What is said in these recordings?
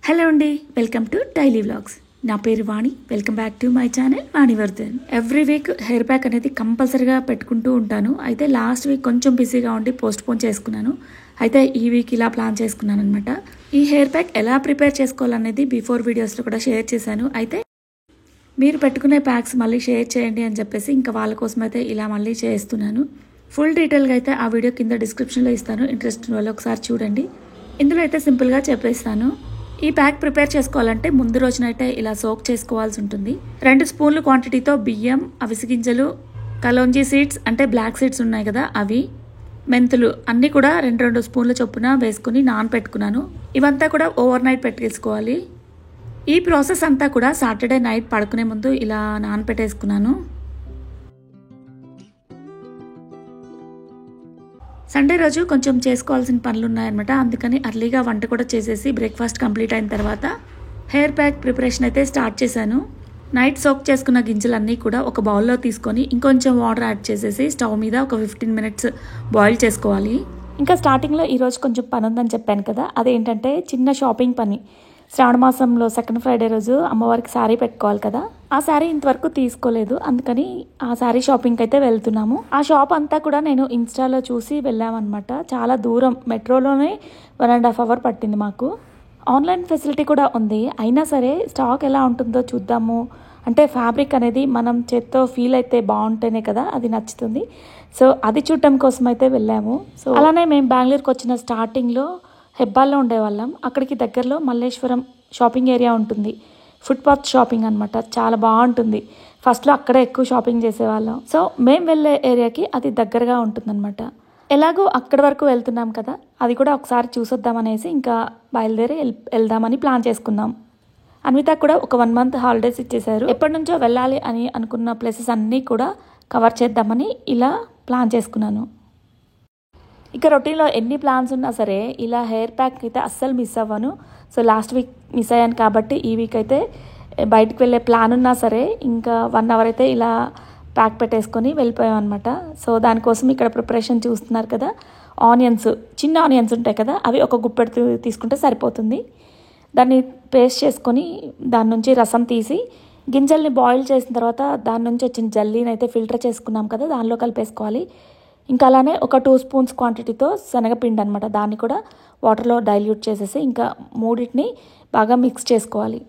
Hello అండి, welcome to daily vlogs. నా పేరు Vani. Welcome back to my channel Vanivardhan. Every week hair pack అనేది కంపల్సరీగా పెట్టుకుంటూ ఉంటాను. అయితే లాస్ట్ వీక్ కొంచెం బిజీగా ఉండి పోస్ట్ పోన్ చేసుకున్నాను. అయితే ఈ వీక్ ఇలా ప్లాన్ చేసుకున్నాను అనమాట. ఈ హెయిర్ ప్యాక్ ఎలా ప్రిపేర్ చేసుకోవాలనేది బిఫోర్ వీడియోస్లో కూడా షేర్ చేశాను. అయితే మీరు పెట్టుకునే ప్యాక్స్ మళ్ళీ షేర్ చేయండి అని చెప్పేసి ఇంకా వాళ్ళ కోసం అయితే ఇలా మళ్ళీ చేస్తున్నాను. ఫుల్ డీటెయిల్గా అయితే ఆ వీడియో కింద డిస్క్రిప్షన్లో ఇస్తాను. ఇంట్రెస్ట్ ఉన్న వాళ్ళు ఒకసారి చూడండి. ఇందులో అయితే సింపుల్గా చెప్పేస్తాను. ఈ ప్యాక్ ప్రిపేర్ చేసుకోవాలంటే ముందు రోజునైతే ఇలా సోక్ చేసుకోవాల్సి ఉంటుంది. 2 స్పూన్లు క్వాంటిటీతో బియ్యం, అవిసె గింజలు, కలోంజీ సీడ్స్ అంటే బ్లాక్ సీడ్స్ ఉన్నాయి కదా అవి, మెంతులు అన్నీ కూడా 2 స్పూన్ల చొప్పున వేసుకుని నానపెట్టుకున్నాను. ఇవంతా కూడా ఓవర్ నైట్ పెట్టేసుకోవాలి. ఈ ప్రాసెస్ అంతా కూడా సాటర్డే నైట్ పడుకునే ముందు ఇలా నానపెట్టేసుకున్నాను. సండే రోజు కొంచెం చేసుకోవాల్సిన పనులు ఉన్నాయన్నమాట. అందుకని అర్లీగా వంట కూడా చేసేసి బ్రేక్ఫాస్ట్ కంప్లీట్ అయిన తర్వాత హెయిర్ ప్యాక్ ప్రిపరేషన్ అయితే స్టార్ట్ చేశాను. నైట్ సోక్ చేసుకున్న గింజలన్నీ కూడా ఒక బౌల్లో తీసుకొని ఇంకొంచెం వాటర్ యాడ్ చేసేసి స్టవ్ మీద ఒక 15 మినిట్స్ బాయిల్ చేసుకోవాలి. ఇంకా స్టార్టింగ్లో ఈరోజు కొంచెం పని ఉందని చెప్పాను కదా, అదేంటంటే చిన్న షాపింగ్ పని. శ్రావణ మాసంలో సెకండ్ ఫ్రైడే రోజు అమ్మవారికి శారీ పెట్టుకోవాలి కదా, ఆ శారీ ఇంతవరకు తీసుకోలేదు. అందుకని ఆ శారీ షాపింగ్కి అయితే వెళ్తున్నాము. ఆ షాప్ అంతా కూడా నేను ఇన్స్టాలో చూసి వెళ్ళామన్నమాట. చాలా దూరం, మెట్రోలోనే 1.5 hours పట్టింది మాకు. ఆన్లైన్ ఫెసిలిటీ కూడా ఉంది. అయినా సరే స్టాక్ ఎలా ఉంటుందో చూద్దాము. అంటే ఫ్యాబ్రిక్ అనేది మనం చేత్తో ఫీల్ అయితే బాగుంటేనే కదా అది నచ్చుతుంది. సో అది చూడటం కోసం అయితే వెళ్ళాము. సో అలానే మేము బెంగళూరుకి వచ్చిన స్టార్టింగ్లో హెబ్బాల్లో ఉండేవాళ్ళం. అక్కడికి దగ్గరలో మల్లేశ్వరం షాపింగ్ ఏరియా ఉంటుంది. ఫుట్పాత్ షాపింగ్ అనమాట. చాలా బాగుంటుంది. ఫస్ట్లో అక్కడే ఎక్కువ షాపింగ్ చేసేవాళ్ళం. సో మేము వెళ్ళే ఏరియాకి అది దగ్గరగా ఉంటుందన్నమాట. ఎలాగో అక్కడి వరకు వెళ్తున్నాం కదా, అది కూడా ఒకసారి చూసొద్దామనేసి ఇంకా బయలుదేరి వెళ్దామని ప్లాన్ చేసుకున్నాం. అన్విత కూడా ఒక 1 month హాలిడేస్ ఇచ్చేశారు. ఎప్పటి నుంచో వెళ్ళాలి అని అనుకున్న ప్లేసెస్ అన్నీ కూడా కవర్ చేద్దామని ఇలా ప్లాన్ చేసుకున్నాను. ఇక రొటీన్లో ఎన్ని ప్లాన్స్ ఉన్నా సరే ఇలా హెయిర్ ప్యాక్ అయితే అస్సలు మిస్ అవ్వను. సో లాస్ట్ వీక్ మిస్ అయ్యాను కాబట్టి ఈ వీక్ అయితే బయటకు వెళ్ళే ప్లాన్ ఉన్నా సరే ఇంకా 1 hour అయితే ఇలా ప్యాక్ పెట్టేసుకొని వెళ్ళిపోయాం అనమాట. సో దానికోసం ఇక్కడ ప్రిపరేషన్ చూస్తున్నారు కదా, ఆనియన్స్, చిన్న ఆనియన్స్ ఉంటాయి కదా, అవి ఒక గుప్పెడు తీసుకుంటే సరిపోతుంది. దాన్ని పేస్ట్ చేసుకొని దాని నుంచి రసం తీసి గింజల్ని బాయిల్ చేసిన తర్వాత దాని నుంచి వచ్చిన జల్లీని అయితే ఫిల్టర్ చేసుకున్నాం కదా, దానిలో కలిపేసుకోవాలి. ఇంకా అలానే ఒక 2 spoons క్వాంటిటీతో శనగపిండి అనమాట, దాన్ని కూడా వాటర్లో డైల్యూట్ చేసేసి ఇంకా మూడింటిని బాగా మిక్స్ చేసుకోవాలి.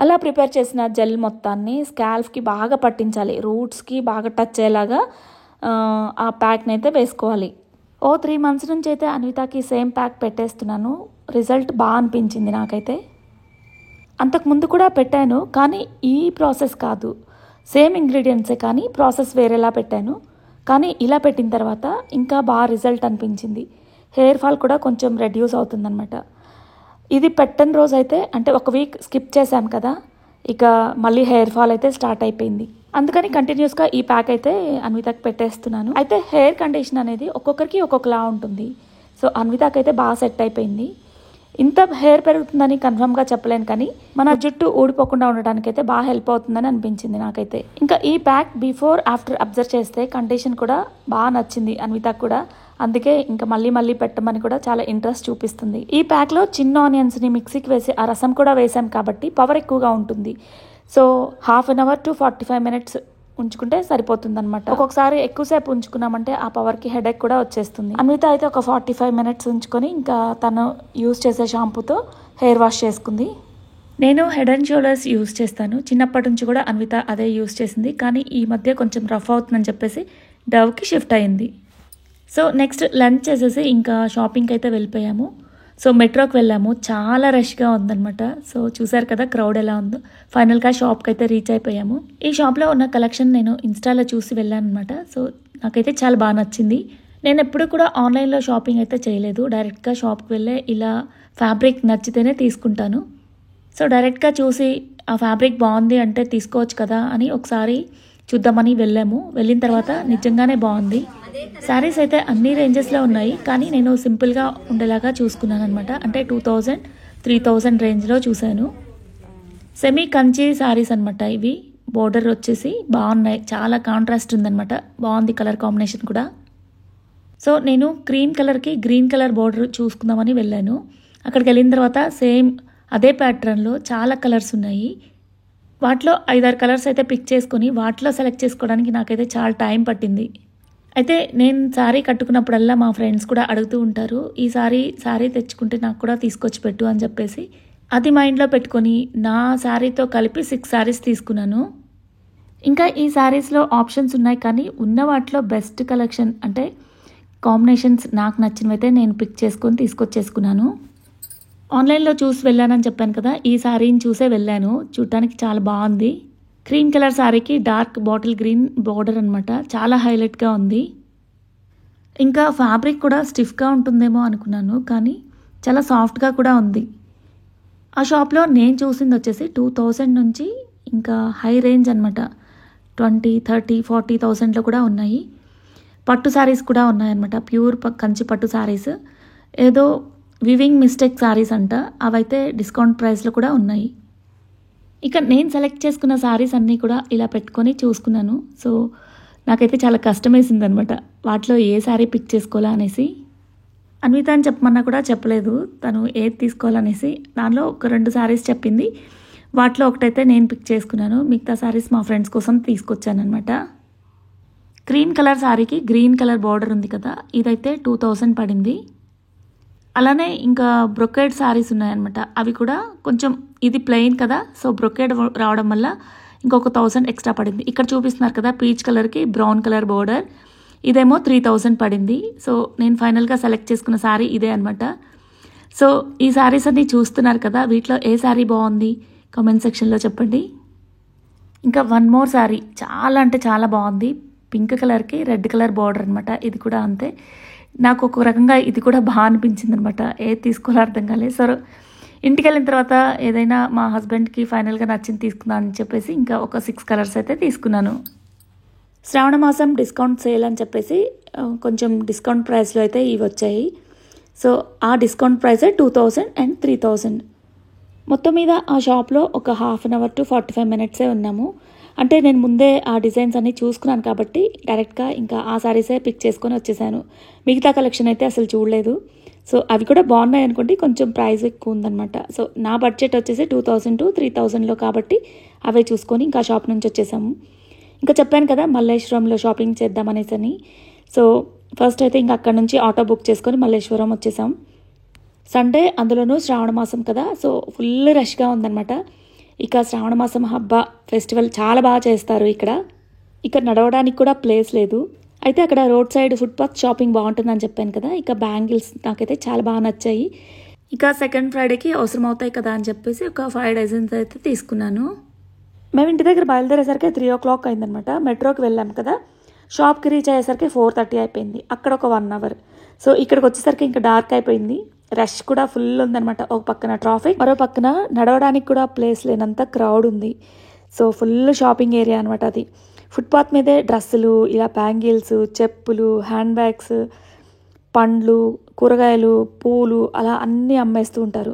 అలా ప్రిపేర్ చేసిన జెల్ మొత్తాన్ని స్కాల్ఫ్కి బాగా పట్టించాలి. రూట్స్కి బాగా టచ్ అయ్యేలాగా ఆ ప్యాక్ని అయితే వేసుకోవాలి. 3 months నుంచి అయితే అన్వితాకి సేమ్ ప్యాక్ పెట్టేస్తున్నాను. రిజల్ట్ బాగా అనిపించింది నాకైతే. అంతకుముందు కూడా పెట్టాను కానీ ఈ ప్రాసెస్ కాదు, సేమ్ ఇంగ్రీడియంట్సే కానీ ప్రాసెస్ వేరేలా పెట్టాను. కానీ ఇలా పెట్టిన తర్వాత ఇంకా బాగా రిజల్ట్ అనిపించింది. హెయిర్ ఫాల్ కూడా కొంచెం రెడ్యూస్ అవుతుందన్నమాట. ఇది పెట్టని రోజు అయితే అంటే ఒక వీక్ స్కిప్ చేశాను కదా, ఇక మళ్ళీ హెయిర్ ఫాల్ అయితే స్టార్ట్ అయిపోయింది. అందుకని కంటిన్యూస్గా ఈ ప్యాక్ అయితే అన్వితకి పెట్టేస్తున్నాను. అయితే హెయిర్ కండిషన్ అనేది ఒక్కొక్కరికి ఒక్కొక్కలా ఉంటుంది. సో అన్వితకి అయితే బాగా సెట్ అయిపోయింది. ఇంత హెయిర్ పెరుగుతుందని కన్ఫర్మ్గా చెప్పలేను కానీ మన జుట్టు ఊడిపోకుండా ఉండడానికి అయితే బాగా హెల్ప్ అవుతుందని అనిపించింది నాకైతే. ఇంకా ఈ ప్యాక్ బిఫోర్ ఆఫ్టర్ అబ్జర్వ్ చేస్తే కండిషన్ కూడా బాగా నచ్చింది అన్వితకు కూడా. అందుకే ఇంకా మళ్ళీ పెట్టమని కూడా చాలా ఇంట్రెస్ట్ చూపిస్తుంది. ఈ ప్యాక్లో చిన్న ఆనియన్స్ని మిక్సీకి వేసి ఆ రసం కూడా వేసాం కాబట్టి పవర్ ఎక్కువగా ఉంటుంది. సో 1/2 hour to 45 minutes ఉంచుకుంటే సరిపోతుంది అనమాట. ఒక్కొక్కసారి ఎక్కువసేపు ఉంచుకున్నామంటే ఆ పవర్కి హెడేక్ కూడా వచ్చేస్తుంది. అన్విత అయితే ఒక 45 minutes ఉంచుకొని ఇంకా తను యూజ్ చేసే షాంపూతో హెయిర్ వాష్ చేసుకుంది. నేను హెడ్ అండ్ షోల్డర్స్ యూజ్ చేస్తాను. చిన్నప్పటి నుంచి కూడా అన్విత అదే యూజ్ చేసింది. కానీ ఈ మధ్య కొంచెం రఫ్ అవుతుందని చెప్పేసి డవ్కి షిఫ్ట్ అయింది. సో నెక్స్ట్ లంచ్ చేసేసి ఇంకా షాపింగ్కి అయితే వెళ్ళిపోయాము. సో మెట్రోకి వెళ్ళాము. చాలా రష్గా ఉందన్నమాట. సో చూసారు కదా క్రౌడ్ ఎలా ఉందో. ఫైనల్గా షాప్కి అయితే రీచ్ అయిపోయాము. ఈ షాప్లో ఉన్న కలెక్షన్ నేను ఇన్స్టాలో చూసి వెళ్ళాను అనమాట. సో నాకైతే చాలా బాగా నచ్చింది. నేను ఎప్పుడు కూడా ఆన్లైన్లో షాపింగ్ అయితే చేయలేదు. డైరెక్ట్గా షాప్కి వెళ్ళే ఇలా ఫ్యాబ్రిక్ నచ్చితేనే తీసుకుంటాను. సో డైరెక్ట్గా చూసి ఆ ఫ్యాబ్రిక్ బాగుంది అంటే తీసుకోవచ్చు కదా అని ఒకసారి చూద్దామని వెళ్ళాము. వెళ్ళిన తర్వాత నిజంగానే బాగుంది. శారీస్ అయితే అన్ని రేంజెస్లో ఉన్నాయి కానీ నేను సింపుల్గా ఉండేలాగా చూసుకున్నాను అనమాట. అంటే 2000-3000 రేంజ్లో చూశాను. సెమీ కంచి శారీస్ అనమాట ఇవి. బోర్డర్ వచ్చేసి బాగున్నాయి, చాలా కాంట్రాస్ట్ ఉందన్నమాట. బాగుంది కలర్ కాంబినేషన్ కూడా. సో నేను క్రీమ్ కలర్కి గ్రీన్ కలర్ బోర్డర్ చూసుకుందామని వెళ్ళాను. అక్కడికి వెళ్ళిన తర్వాత సేమ్ అదే ప్యాటర్న్లో చాలా కలర్స్ ఉన్నాయి. వాటిలో 5-6 కలర్స్ అయితే పిక్ చేసుకొని వాటిలో సెలెక్ట్ చేసుకోవడానికి నాకైతే చాలా టైం పట్టింది. అయితే నేను శారీ కట్టుకున్నప్పుడల్లా మా ఫ్రెండ్స్ కూడా అడుగుతూ ఉంటారు, ఈ శారీ తెచ్చుకుంటే నాకు కూడా తీసుకొచ్చి పెట్టు అని చెప్పేసి. అది మైండ్లో పెట్టుకొని నా శారీతో కలిపి 6 శారీస్ తీసుకున్నాను. ఇంకా ఈ శారీస్లో ఆప్షన్స్ ఉన్నాయి, కానీ ఉన్న వాటిలో బెస్ట్ కలెక్షన్ అంటే కాంబినేషన్స్ నాకు నచ్చినవైతే నేను పిక్ చేసుకొని తీసుకొచ్చేసుకున్నాను. ఆన్లైన్లో చూసి వెళ్ళానని చెప్పాను కదా, ఈ శారీని చూసే వెళ్ళాను. చూడటానికి చాలా బాగుంది. క్రీమ్ కలర్ శారీకి డార్క్ బాటిల్ గ్రీన్ బార్డర్ అనమాట, చాలా హైలైట్గా ఉంది. ఇంకా ఫ్యాబ్రిక్ కూడా స్టిఫ్గా ఉంటుందేమో అనుకున్నాను, కానీ చాలా సాఫ్ట్గా కూడా ఉంది. ఆ షాప్లో నేను చూసింది వచ్చేసి 2000 నుంచి ఇంకా హై రేంజ్ అనమాట, 20, 30, 40,000లో కూడా ఉన్నాయి. పట్టు శారీస్ కూడా ఉన్నాయన్నమాట, ప్యూర్ కంచి పట్టు శారీస్. ఏదో వివింగ్ మిస్టేక్ శారీస్ అంట, అవైతే డిస్కౌంట్ ప్రైస్లో కూడా ఉన్నాయి. ఇక నేను సెలెక్ట్ చేసుకున్న శారీస్ అన్నీ కూడా ఇలా పెట్టుకొని చూసుకున్నాను. సో నాకైతే చాలా కష్టం వేసింది అనమాట, వాటిలో ఏ శారీ పిక్ చేసుకోవాలా అనేసి. అన్విత అని చెప్పమన్నా కూడా చెప్పలేదు తను ఏది తీసుకోవాలనేసి. దానిలో ఒక 2 శారీస్ చెప్పింది, వాటిలో ఒకటైతే నేను పిక్ చేసుకున్నాను. మిగతా శారీస్ మా ఫ్రెండ్స్ కోసం తీసుకొచ్చాను అనమాట. క్రీమ్ కలర్ శారీకి గ్రీన్ కలర్ బార్డర్ ఉంది కదా, ఇదైతే 2000 పడింది. అలానే ఇంకా బ్రొకేడ్ శారీస్ ఉన్నాయన్నమాట, అవి కూడా కొంచెం, ఇది ప్లెయిన్ కదా, సో బ్రొకేడ్ రావడం వల్ల ఇంకొక 1000 ఎక్స్ట్రా పడింది. ఇక్కడ చూపిస్తున్నారు కదా పీచ్ కలర్కి బ్రౌన్ కలర్ బార్డర్, ఇదేమో 3000 పడింది. సో నేను ఫైనల్గా సెలెక్ట్ చేసుకున్న శారీ ఇదే అనమాట. సో ఈ శారీస్ అన్నీ చూస్తున్నారు కదా, వీటిలో ఏ శారీ బాగుంది కామెంట్ సెక్షన్లో చెప్పండి. ఇంకా వన్ మోర్ శారీ చాలా అంటే చాలా బాగుంది, పింక్ కలర్కి రెడ్ కలర్ బార్డర్ అనమాట. ఇది కూడా అంతే, నాకు ఒక రకంగా ఇది కూడా బాగా అనిపించింది అనమాట, ఏది తీసుకోవాలో అర్థం కాలేదు. సో ఇంటికి వెళ్ళిన తర్వాత ఏదైనా మా హస్బెండ్కి ఫైనల్గా నచ్చింది తీసుకుందాం అని చెప్పేసి ఇంకా ఒక 6 కలర్స్ అయితే తీసుకున్నాను. శ్రావణ మాసం డిస్కౌంట్ సేల్ అని చెప్పేసి కొంచెం డిస్కౌంట్ ప్రైస్లో అయితే ఇవి వచ్చాయి. సో ఆ డిస్కౌంట్ ప్రైసే 2000 and 3000. మొత్తం మీద ఆ షాప్లో ఒక 1/2 hour to 45 minutes ఉన్నాము. అంటే నేను ముందే ఆ డిజైన్స్ అన్నీ చూసుకున్నాను కాబట్టి డైరెక్ట్గా ఇంకా ఆ శారీసే పిక్ చేసుకొని వచ్చేసాను. మిగతా కలెక్షన్ అయితే అసలు చూడలేదు. సో అవి కూడా బాగున్నాయి అనుకోండి, కొంచెం ప్రైస్ ఎక్కువ ఉందన్నమాట. సో నా బడ్జెట్ వచ్చేసి 2000 to 3000లో కాబట్టి అవే చూసుకొని ఇంకా షాప్ నుంచి వచ్చేసాము. ఇంకా చెప్పాను కదా మల్లేశ్వరంలో షాపింగ్ చేద్దామనేసి అని. సో ఫస్ట్ అయితే ఇంకా అక్కడ నుంచి ఆటో బుక్ చేసుకొని మల్లేశ్వరం వచ్చేసాం. సండే, అందులోనూ శ్రావణ మాసం కదా, సో ఫుల్ రష్గా ఉందన్నమాట. ఇక శ్రావణ మాసం హబ్బా ఫెస్టివల్ చాలా బాగా చేస్తారు ఇక్కడ. ఇక్కడ నడవడానికి కూడా ప్లేస్ లేదు. అయితే అక్కడ రోడ్ సైడ్ ఫుట్పాత్ షాపింగ్ బాగుంటుందని చెప్పాను కదా, ఇక బ్యాంగిల్స్ నాకైతే చాలా బాగా నచ్చాయి. ఇక సెకండ్ ఫ్రైడేకి అవసరం అవుతాయి కదా అని చెప్పేసి ఒక 5 డజన్స్ అయితే తీసుకున్నాను. మేము ఇంటి దగ్గర బయలుదేరేసరికి 3 o'clock అయిందనమాట. మెట్రోకి వెళ్ళాము కదా, షాప్కి రీచ్ అయ్యేసరికి 4:30 అయిపోయింది. అక్కడ ఒక 1 hour. సో ఇక్కడికి వచ్చేసరికి ఇంకా డార్క్ అయిపోయింది. రష్ కూడా ఫుల్ ఉందనమాట. ఒక పక్కన ట్రాఫిక్, మరో పక్కన నడవడానికి కూడా ప్లేస్ లేనంత క్రౌడ్ ఉంది. సో ఫుల్ షాపింగ్ ఏరియా అనమాట అది. ఫుట్పాత్ మీదే డ్రెస్సులు, ఇలా బ్యాంగిల్స్, చెప్పులు, హ్యాండ్ బ్యాగ్స్, పండ్లు, కూరగాయలు, పూలు అలా అన్నీ అమ్మేస్తూ ఉంటారు.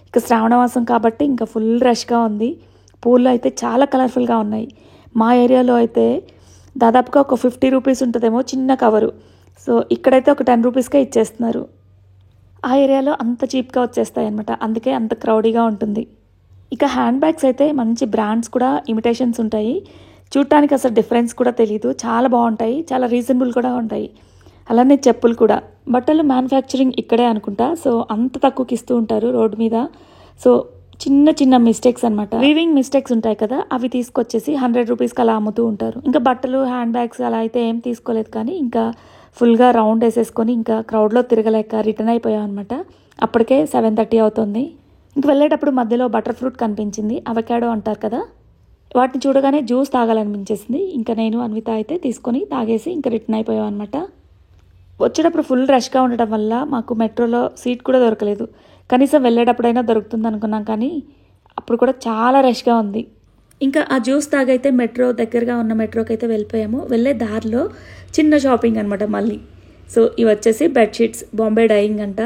ఇక శ్రావణమాసం కాబట్టి ఇంకా ఫుల్ రష్గా ఉంది. పూలు అయితే చాలా కలర్ఫుల్గా ఉన్నాయి. మా ఏరియాలో అయితే దాదాపుగా ఒక 50 రూపీస్ ఉంటుందేమో చిన్న కవరు. సో ఇక్కడైతే ఒక 10 రూపీస్కే ఇచ్చేస్తున్నారు. ఆ ఏరియాలో అంత చీప్గా వచ్చేస్తాయి అనమాట, అందుకే అంత క్రౌడీగా ఉంటుంది. ఇక హ్యాండ్ బ్యాగ్స్ అయితే మంచి బ్రాండ్స్ కూడా ఇమిటేషన్స్ ఉంటాయి. చూడటానికి అసలు డిఫరెన్స్ కూడా తెలియదు, చాలా బాగుంటాయి, చాలా రీజనబుల్ కూడా ఉంటాయి. అలానే చెప్పులు కూడా. బట్టలు మ్యానుఫ్యాక్చరింగ్ ఇక్కడే అనుకుంటా, సో అంత తక్కువకి ఇస్తూ ఉంటారు రోడ్డు మీద. సో చిన్న చిన్న మిస్టేక్స్ అనమాట, వీవింగ్ మిస్టేక్స్ ఉంటాయి కదా, అవి తీసుకొచ్చేసి 100 రూపీస్కి అలా అమ్ముతూ ఉంటారు. ఇంకా బట్టలు, హ్యాండ్ బ్యాగ్స్ అలా అయితే ఏం తీసుకోలేదు, కానీ ఇంకా ఫుల్గా రౌండ్ వేసేసుకొని ఇంకా క్రౌడ్లో తిరగలేక రిటర్న్ అయిపోయాం అనమాట. అప్పటికే 7:30 అవుతుంది. ఇంక వెళ్ళేటప్పుడు మధ్యలో బటర్ ఫ్రూట్ కనిపించింది, అవకాడో అంటారు కదా, వాటిని చూడగానే జ్యూస్ తాగాలనిపించేసింది. ఇంకా నేను అన్విత అయితే తీసుకొని తాగేసి ఇంకా రిటర్న్ అయిపోయాం అనమాట. వచ్చేటప్పుడు ఫుల్ రష్గా ఉండటం వల్ల మాకు మెట్రోలో సీట్ కూడా దొరకలేదు. కనీసం వెళ్ళేటప్పుడైనా దొరుకుతుంది అనుకున్నాం, కానీ అప్పుడు కూడా చాలా రష్గా ఉంది. ఇంకా ఆ జ్యూస్ తాగైతే మెట్రో దగ్గరగా ఉన్న మెట్రోకి అయితే వెళ్ళిపోయాము. వెళ్ళే దారిలో చిన్న షాపింగ్ అనమాట మళ్ళీ. సో ఇవి వచ్చేసి బెడ్షీట్స్, బాంబే డైయింగ్ అంట.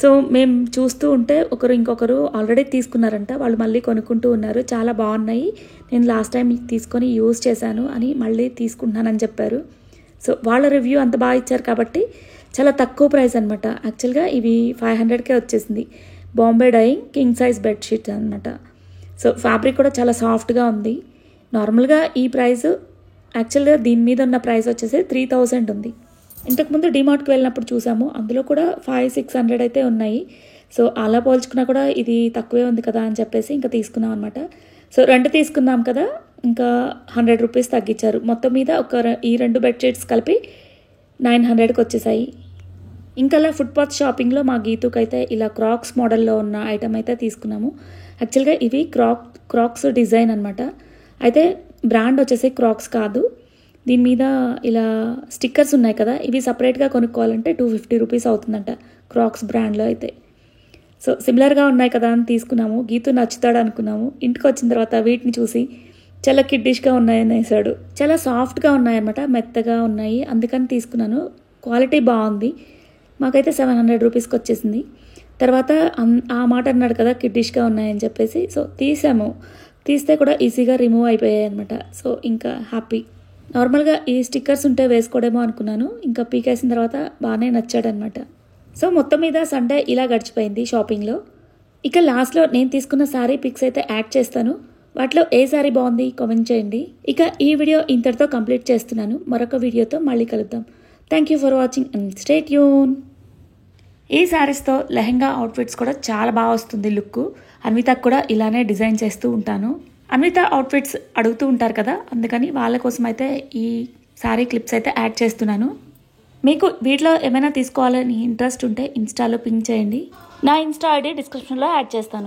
సో మేము చూస్తూ ఉంటే ఇంకొకరు ఆల్రెడీ తీసుకున్నారంట, వాళ్ళు మళ్ళీ కొనుక్కుంటూ ఉన్నారు. చాలా బాగున్నాయి, నేను లాస్ట్ టైం తీసుకొని యూజ్ చేశాను అని మళ్ళీ తీసుకుంటున్నానని చెప్పారు. సో వాళ్ళ రివ్యూ అంత బాగా ఇచ్చారు కాబట్టి చాలా తక్కువ ప్రైస్ అనమాట. యాక్చువల్గా ఇవి 500కే వచ్చేసింది. Bombay dyeing king size bedsheets అనమాట. సో ఫ్యాబ్రిక్ కూడా చాలా సాఫ్ట్గా ఉంది. నార్మల్గా ఈ ప్రైస్ యాక్చువల్గా దీని మీద ఉన్న ప్రైస్ వచ్చేసి 3000 ఉంది. ఇంతకుముందు డిమార్ట్కి వెళ్ళినప్పుడు చూసాము, అందులో కూడా 500-600 అయితే ఉన్నాయి. సో అలా పోల్చుకున్నా కూడా ఇది తక్కువే ఉంది కదా అని చెప్పేసి ఇంకా తీసుకున్నాం అనమాట. సో 2 తీసుకున్నాం కదా, ఇంకా 100 రూపీస్ తగ్గించారు. మొత్తం మీద ఈ 2 బెడ్షీట్స్ కలిపి 900కి వచ్చేసాయి. ఇంకా అలా ఫుట్పాత్ షాపింగ్లో మా గీతుకు అయితే ఇలా క్రాక్స్ మోడల్లో ఉన్న ఐటమ్ అయితే తీసుకున్నాము. యాక్చువల్గా ఇవి క్రాక్స్ డిజైన్ అనమాట. అయితే బ్రాండ్ వచ్చేసి క్రాక్స్ కాదు, దీని మీద ఇలా స్టిక్కర్స్ ఉన్నాయి కదా, ఇవి సపరేట్గా కొనుక్కోవాలంటే 250 రూపీస్ అవుతుందంట క్రాక్స్ బ్రాండ్లో అయితే. సో సిమిలర్గా ఉన్నాయి కదా అని తీసుకున్నాము. గీతు నచ్చుతాడు అనుకున్నాము. ఇంటికి వచ్చిన తర్వాత వీటిని చూసి చాలా కిడ్డిష్గా ఉన్నాయని వేసాడు. చాలా సాఫ్ట్గా ఉన్నాయన్నమాట, మెత్తగా ఉన్నాయి, అందుకని తీసుకున్నాను. క్వాలిటీ బాగుంది. మాకైతే 700 రూపీస్కి వచ్చేసింది. తర్వాత ఆ మాట అన్నాడు కదా కిడ్డిష్గా ఉన్నాయని చెప్పేసి, సో తీస్తే కూడా ఈజీగా రిమూవ్ అయిపోయాయి అనమాట. సో ఇంకా హ్యాపీ. నార్మల్గా ఈ స్టిక్కర్స్ ఉంటే వేసుకోవడేమో అనుకున్నాను, ఇంకా పీకేసిన తర్వాత బాగానే నచ్చాడనమాట. సో మొత్తం మీద సండే ఇలా గడిచిపోయింది షాపింగ్లో. ఇక లాస్ట్లో నేను తీసుకున్న శారీ పిక్స్ అయితే యాడ్ చేస్తాను. వాటిలో ఏ శారీ బాగుంది కామెంట్ చేయండి. ఇక ఈ వీడియో ఇంతటితో కంప్లీట్ చేస్తున్నాను. మరొక వీడియోతో మళ్ళీ కలుద్దాం. Thank you for watching and stay tune. ఈ శారీస్తో లెహెంగా అవుట్ఫిట్స్ కూడా చాలా బాగా వస్తుంది లుక్. అన్వితకు కూడా ఇలానే డిజైన్ చేస్తూ ఉంటాను. అన్విత అవుట్ఫిట్స్ అడుగుతూ ఉంటారు కదా, అందుకని వాళ్ళ కోసం అయితే ఈ శారీ క్లిప్స్ అయితే యాడ్ చేస్తున్నాను. మీకు వీటిలో ఏమైనా తీసుకోవాలని ఇంట్రెస్ట్ ఉంటే ఇన్స్టాలో పింక్ చేయండి. నా ఇన్స్టా ఐడి డిస్క్రిప్షన్లో యాడ్ చేస్తాను.